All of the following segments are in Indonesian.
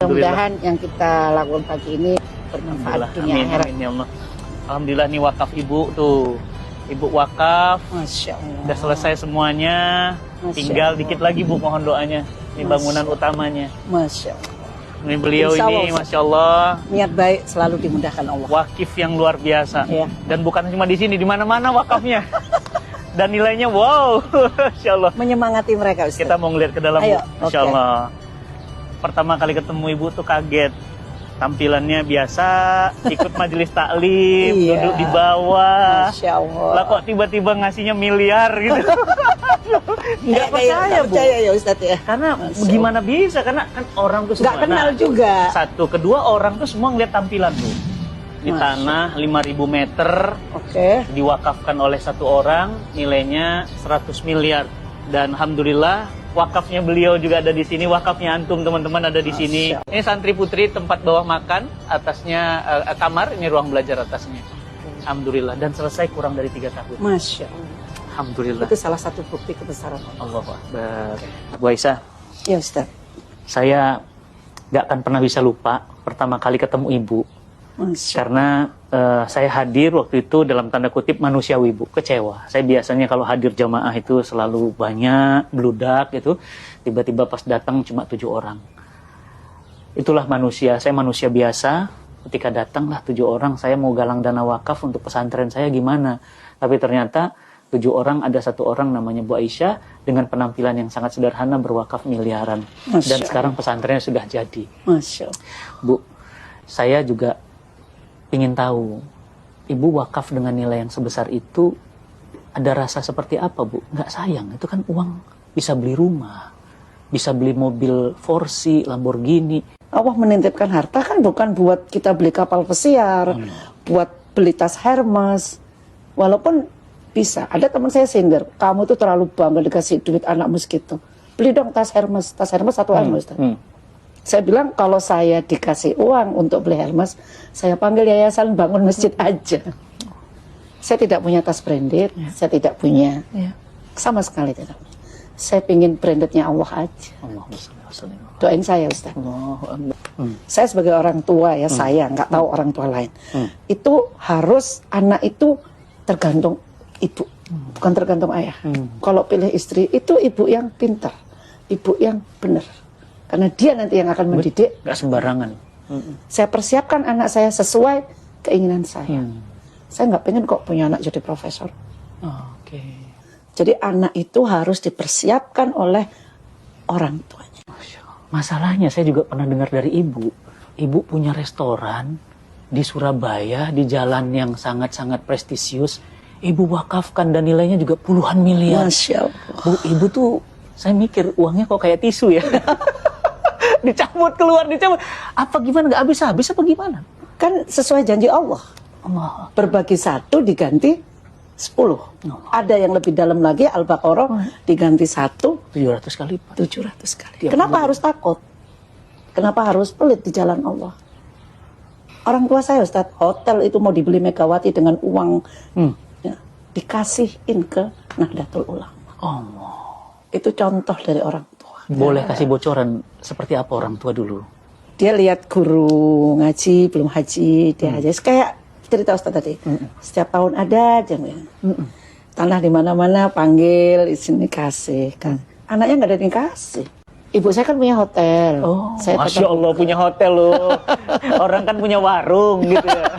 Mudah-mudahan yang kita lakukan pagi ini bermanfaat dunia akhirat. Amin ya Allah. Alhamdulillah nih wakaf ibu tuh. Ibu wakaf. Masya Allah. Udah selesai semuanya. Masya Tinggal Allah. dikit lagi Bu, mohon doanya. Ini bangunan utamanya. Masya Allah. Ini beliau Insya ini Allah, Masya Allah. Niat baik selalu dimudahkan Allah. Wakif yang luar biasa. Iya. Dan bukan cuma di sini, di mana-mana wakafnya. Dan nilainya wow. Masya Allah. Menyemangati mereka Ustaz. Kita mau ngeliat ke dalam Ayo, Bu. Masya oke. Allah. Pertama kali ketemu ibu tuh kaget. Tampilannya biasa, ikut majelis taklim, Iya. duduk di bawah. Masya Allah. Lah kok tiba-tiba ngasihnya miliar gitu. Nggak percaya Bu. percaya ya Ustaz ya. Karena Masya gimana bisa? Karena kan orang tuh Nggak semua. kenal Nah, juga. satu, kedua orang tuh semua ngeliat tampilan Bu. Di Masya. tanah 5.000 meter, Oke. diwakafkan oleh satu orang, nilainya 100 miliar. Dan alhamdulillah wakafnya beliau juga ada di sini, wakafnya antum teman-teman ada di sini. Ini santri putri, tempat bawah makan, atasnya kamar, ini ruang belajar atasnya. Alhamdulillah, dan selesai kurang dari 3 tahun. Masya Allah. Alhamdulillah. Itu salah satu bukti kebesaran Allah. Allahu Akbar. Bu Aisyah, Ya Ustaz. saya nggak akan pernah bisa lupa pertama kali ketemu ibu. Masya Karena saya hadir waktu itu dalam tanda kutip manusiawi Bu, kecewa. Saya biasanya kalau hadir jamaah itu selalu banyak, bludak gitu. Tiba-tiba pas datang cuma 7 orang. Itulah manusia, saya manusia biasa. Ketika datanglah 7 orang, saya mau galang dana wakaf untuk pesantren saya gimana. Tapi ternyata 7 orang, ada 1 orang namanya Bu Aisyah dengan penampilan yang sangat sederhana berwakaf miliaran. Masya Dan sekarang pesantrennya sudah jadi. Masya Allah. Bu, saya juga ingin tahu, ibu wakaf dengan nilai yang sebesar itu ada rasa seperti apa Bu? Nggak sayang, itu kan uang bisa beli rumah, bisa beli mobil Forsi, Lamborghini. Allah menitipkan harta kan bukan buat kita beli kapal pesiar, buat beli tas Hermes. Walaupun bisa, ada teman saya sindir, kamu tuh terlalu bangga dikasih duit anakmu segitu. Beli dong tas Hermes 1 M Ustaz. Saya bilang kalau saya dikasih uang untuk beli Hermes, saya panggil yayasan bangun masjid aja. Saya tidak punya tas branded, saya tidak punya, sama sekali tidak. Saya pingin brandednya Allah aja. Doain saya Ustaz. Saya sebagai orang tua ya, saya nggak tahu orang tua lain. Itu harus anak itu tergantung ibu, bukan tergantung ayah. Kalau pilih istri itu ibu yang pintar, ibu yang benar. Karena dia nanti yang akan mendidik. Nggak sembarangan. Saya persiapkan anak saya sesuai keinginan saya. Saya nggak pengen kok punya anak jadi profesor. Oke. Jadi anak itu harus dipersiapkan oleh orang tuanya. Masalahnya saya juga pernah dengar dari ibu. Ibu punya restoran di Surabaya, di jalan yang sangat-sangat prestisius. Ibu wakafkan dan nilainya juga puluhan miliar. Masya Allah. Bu, ibu tuh, saya mikir uangnya kok kayak tisu ya. Dicabut keluar, dicabut. Apa gimana, nggak habis-habis apa gimana? Kan sesuai janji Allah. Allah. Berbagi 1 diganti 10. Ada yang lebih dalam lagi, Al-Baqarah diganti 1 700 kali Pak. 700 kali. Kenapa harus takut? Kenapa harus pelit di jalan Allah? Orang tua saya Ustadz, hotel itu mau dibeli Megawati dengan uang ya, dikasihin ke Nahdlatul Ulama. Allah. Itu contoh dari orang tua. Boleh kasih bocoran seperti apa orang tua dulu? Dia lihat guru ngaji, belum haji, dia haji. Kayak cerita Ustadz tadi. Setiap tahun ada aja. Tanah di mana-mana panggil, di sini kasih kan. Anaknya nggak ada yang kasih. Ibu saya kan punya hotel. Oh, Saya Masya Allah punya hotel loh. Orang kan punya warung gitu ya.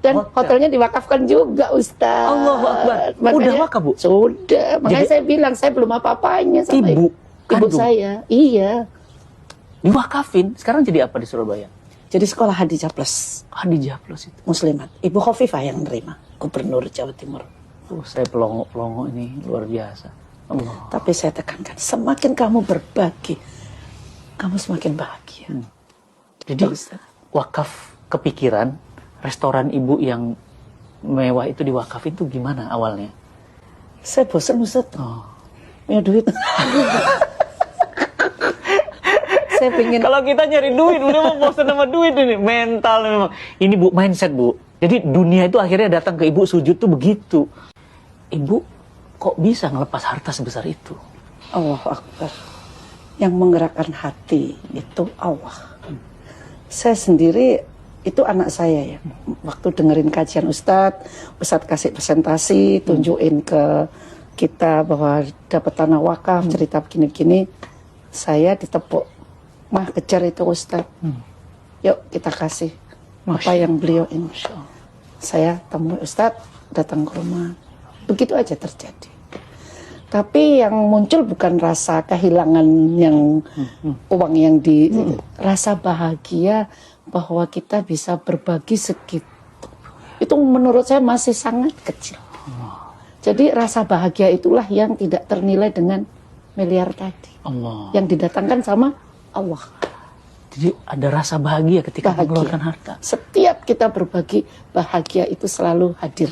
Dan hotelnya diwakafkan juga Ustaz. Allahu Akbar. Udah wakaf Bu? Sudah. Makanya Jadi- saya bilang saya belum apa-apanya sama Ibu? ibu Kandung? saya. Iya. Diwakafin. Sekarang jadi apa di Surabaya? Jadi sekolah Hadijah Plus Hadijah Plus itu. Muslimat. Ibu Khofifah yang nerima. Gubernur Jawa Timur. Saya pelongo-pelongo ini luar biasa. Allah. Tapi saya tekankan, semakin kamu berbagi, kamu semakin bahagia. Jadi wakaf kepikiran restoran ibu yang mewah itu diwakafin itu gimana awalnya? Saya bosan Ustaz. Oh. Punya duit. Saya pingin. Kalau kita nyari duit, udah mau bosan sama duit ini. Mental memang. Ini Bu, mindset Bu. Jadi dunia itu akhirnya datang ke ibu sujud tuh begitu. Ibu kok bisa ngelepas harta sebesar itu? Allahu Akbar. Yang menggerakkan hati itu Allah. Saya sendiri itu anak saya ya. Waktu dengerin kajian Ustadz kasih presentasi, tunjukin ke kita bahwa dapat tanah wakaf, cerita begini-begini, saya ditepuk. Mah kejar itu Ustadz. Yuk kita kasih apa yang beliau ini. Saya temui Ustadz, datang ke rumah. Begitu aja terjadi. Tapi yang muncul bukan rasa kehilangan yang uang yang rasa bahagia bahwa kita bisa berbagi segitu. Itu menurut saya masih sangat kecil. Jadi rasa bahagia itulah yang tidak ternilai dengan miliar tadi. Yang didatangkan sama Allah. Jadi ada rasa bahagia ketika mengeluarkan harta. Setiap kita berbagi, bahagia itu selalu hadir.